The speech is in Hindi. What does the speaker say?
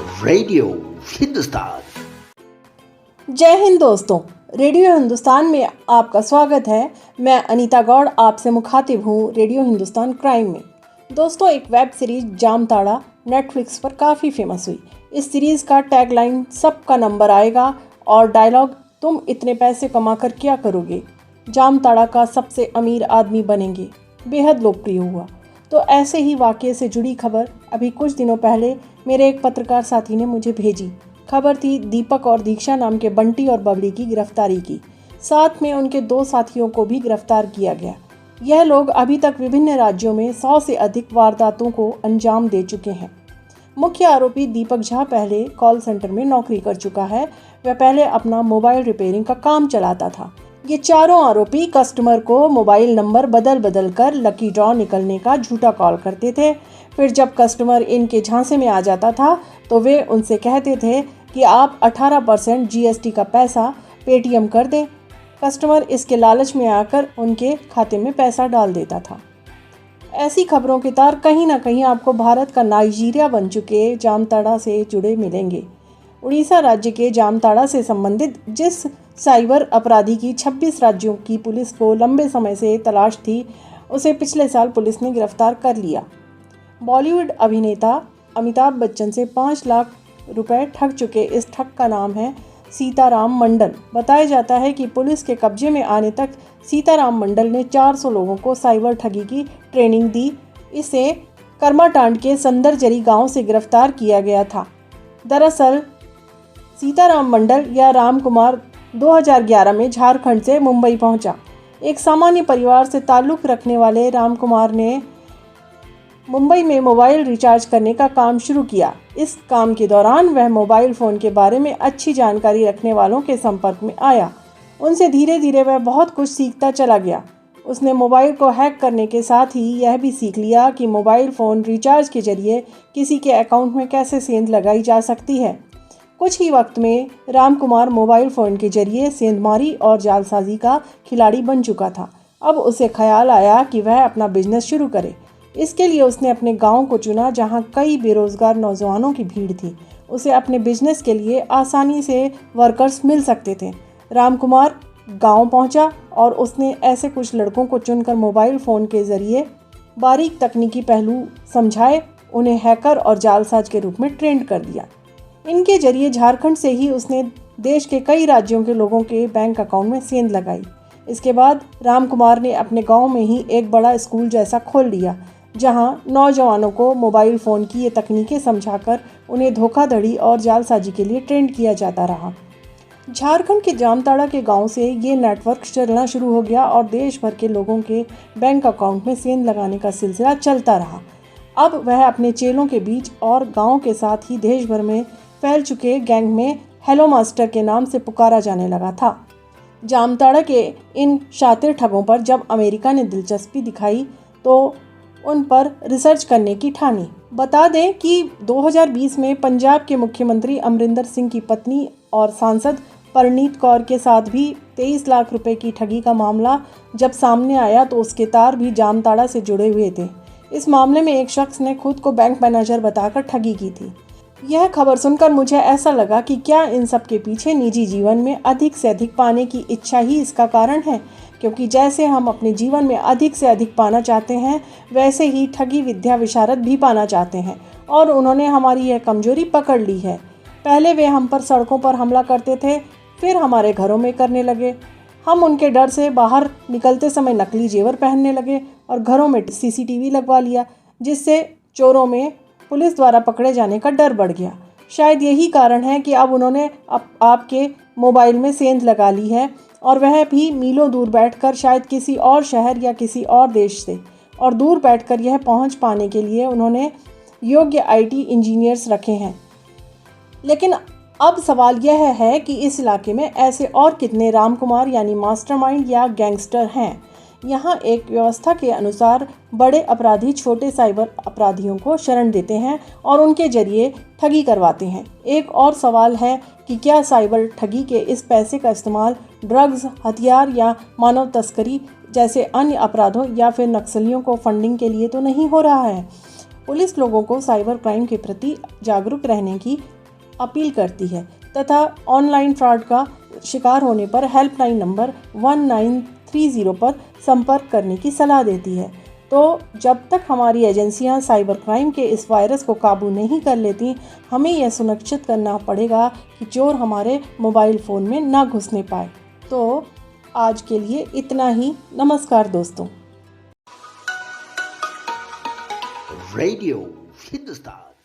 रेडियो हिंदुस्तान। जय हिंद दोस्तों, रेडियो हिंदुस्तान में आपका स्वागत है। मैं अनीता गौड़ आपसे मुखातिब हूँ रेडियो हिंदुस्तान क्राइम में। दोस्तों, एक वेब सीरीज जामताड़ा नेटफ्लिक्स पर काफ़ी फेमस हुई। इस सीरीज़ का टैगलाइन सबका नंबर आएगा और डायलॉग तुम इतने पैसे कमा कर क्या करोगे, जामताड़ा का सबसे अमीर आदमी बनेंगे बेहद लोकप्रिय हुआ। तो ऐसे ही वाक़ये से जुड़ी खबर अभी कुछ दिनों पहले मेरे एक पत्रकार साथी ने मुझे भेजी। खबर थी दीपक और दीक्षा नाम के बंटी और बबली की गिरफ्तारी की। साथ में उनके 2 साथियों को भी गिरफ्तार किया गया। यह लोग अभी तक विभिन्न राज्यों में 100 से अधिक वारदातों को अंजाम दे चुके हैं। मुख्य आरोपी दीपक झा पहले कॉल सेंटर में नौकरी कर चुका है। वह पहले अपना मोबाइल रिपेयरिंग का काम चलाता था। ये चारों आरोपी कस्टमर को मोबाइल नंबर बदल बदल कर लकी ड्रॉ निकलने का झूठा कॉल करते थे। फिर जब कस्टमर इनके झांसे में आ जाता था तो वे उनसे कहते थे कि आप 18% GST का पैसा पेटीएम कर दें। कस्टमर इसके लालच में आकर उनके खाते में पैसा डाल देता था। ऐसी खबरों के तार कहीं ना कहीं आपको भारत का नाइजीरिया बन चुके जामताड़ा से जुड़े मिलेंगे। उड़ीसा राज्य के जामताड़ा से संबंधित जिस साइबर अपराधी की 26 राज्यों की पुलिस को लंबे समय से तलाश थी, उसे पिछले साल पुलिस ने गिरफ्तार कर लिया। बॉलीवुड अभिनेता अमिताभ बच्चन से 5 लाख रुपए ठग चुके इस ठग का नाम है सीताराम मंडल। बताया जाता है कि पुलिस के कब्जे में आने तक सीताराम मंडल ने 400 लोगों को साइबर ठगी की ट्रेनिंग दी। इसे कर्माटांड के संदरजरी गांव से गिरफ्तार किया गया था। दरअसल सीताराम मंडल या राम कुमार 2011 में झारखंड से मुंबई पहुंचा। एक सामान्य परिवार से ताल्लुक़ रखने वाले राम कुमार ने मुंबई में मोबाइल रिचार्ज करने का काम शुरू किया। इस काम के दौरान वह मोबाइल फ़ोन के बारे में अच्छी जानकारी रखने वालों के संपर्क में आया। उनसे धीरे धीरे वह बहुत कुछ सीखता चला गया। उसने मोबाइल को हैक करने के साथ ही यह भी सीख लिया कि मोबाइल फ़ोन रिचार्ज के जरिए किसी के अकाउंट में कैसे सेंध लगाई जा सकती है। कुछ ही वक्त में राम कुमार मोबाइल फ़ोन के जरिए सेंधमारी और जालसाजी का खिलाड़ी बन चुका था। अब उसे ख्याल आया कि वह अपना बिजनेस शुरू करे। इसके लिए उसने अपने गांव को चुना, जहां कई बेरोज़गार नौजवानों की भीड़ थी। उसे अपने बिजनेस के लिए आसानी से वर्कर्स मिल सकते थे। राम कुमार गांव पहुंचा और उसने ऐसे कुछ लड़कों को चुनकर मोबाइल फ़ोन के ज़रिए बारीक तकनीकी पहलू समझाए, उन्हें हैकर और जालसाज के रूप में ट्रेंड कर दिया। इनके जरिए झारखंड से ही उसने देश के कई राज्यों के लोगों के बैंक अकाउंट में सेंध लगाई। इसके बाद राम कुमार ने अपने गांव में ही एक बड़ा स्कूल जैसा खोल लिया, जहां नौजवानों को मोबाइल फ़ोन की ये तकनीकें समझाकर उन्हें धोखाधड़ी और जालसाजी के लिए ट्रेंड किया जाता रहा। झारखंड के जामताड़ा के गांव से ये नेटवर्क चलना शुरू हो गया और देश भर के लोगों के बैंक अकाउंट में सेंध लगाने का सिलसिला चलता रहा। अब वह अपने चेलों के बीच और गाँव के साथ ही देश भर में फैल चुके गैंग में हेलो मास्टर के नाम से पुकारा जाने लगा था। जामताड़ा के इन शातिर ठगों पर जब अमेरिका ने दिलचस्पी दिखाई तो उन पर रिसर्च करने की ठानी। बता दें कि 2020 में पंजाब के मुख्यमंत्री अमरिंदर सिंह की पत्नी और सांसद परनीत कौर के साथ भी 23 लाख रुपए की ठगी का मामला जब सामने आया तो उसके तार भी जामताड़ा से जुड़े हुए थे। इस मामले में एक शख्स ने खुद को बैंक मैनेजर बताकर ठगी की थी। यह खबर सुनकर मुझे ऐसा लगा कि क्या इन सब के पीछे निजी जीवन में अधिक से अधिक पाने की इच्छा ही इसका कारण है, क्योंकि जैसे हम अपने जीवन में अधिक से अधिक पाना चाहते हैं, वैसे ही ठगी विद्या विशारद भी पाना चाहते हैं और उन्होंने हमारी यह कमजोरी पकड़ ली है। पहले वे हम पर सड़कों पर हमला करते थे, फिर हमारे घरों में करने लगे। हम उनके डर से बाहर निकलते समय नकली जेवर पहनने लगे और घरों में CCTV लगवा लिया, जिससे चोरों में पुलिस द्वारा पकड़े जाने का डर बढ़ गया। शायद यही कारण है कि अब उन्होंने आपके मोबाइल में सेंध लगा ली है और वह भी मीलों दूर बैठकर, शायद किसी और शहर या किसी और देश से, और दूर बैठकर यह पहुंच पाने के लिए उन्होंने योग्य IT इंजीनियर्स रखे हैं। लेकिन अब सवाल यह है कि इस इलाके में ऐसे और कितने राम कुमार यानी मास्टरमाइंड या गैंगस्टर हैं। यहाँ एक व्यवस्था के अनुसार बड़े अपराधी छोटे साइबर अपराधियों को शरण देते हैं और उनके जरिए ठगी करवाते हैं। एक और सवाल है कि क्या साइबर ठगी के इस पैसे का इस्तेमाल ड्रग्स, हथियार या मानव तस्करी जैसे अन्य अपराधों या फिर नक्सलियों को फंडिंग के लिए तो नहीं हो रहा है। पुलिस लोगों को साइबर क्राइम के प्रति जागरूक रहने की अपील करती है तथा ऑनलाइन फ्रॉड का शिकार होने पर हेल्पलाइन नंबर 1930 पर संपर्क करने की सलाह देती है। तो जब तक हमारी एजेंसियां साइबर क्राइम के इस वायरस को काबू नहीं कर लेती, हमें यह सुनिश्चित करना पड़ेगा कि चोर हमारे मोबाइल फ़ोन में ना घुसने पाए। तो आज के लिए इतना ही। नमस्कार दोस्तों। रेडियो हिंदुस्तान।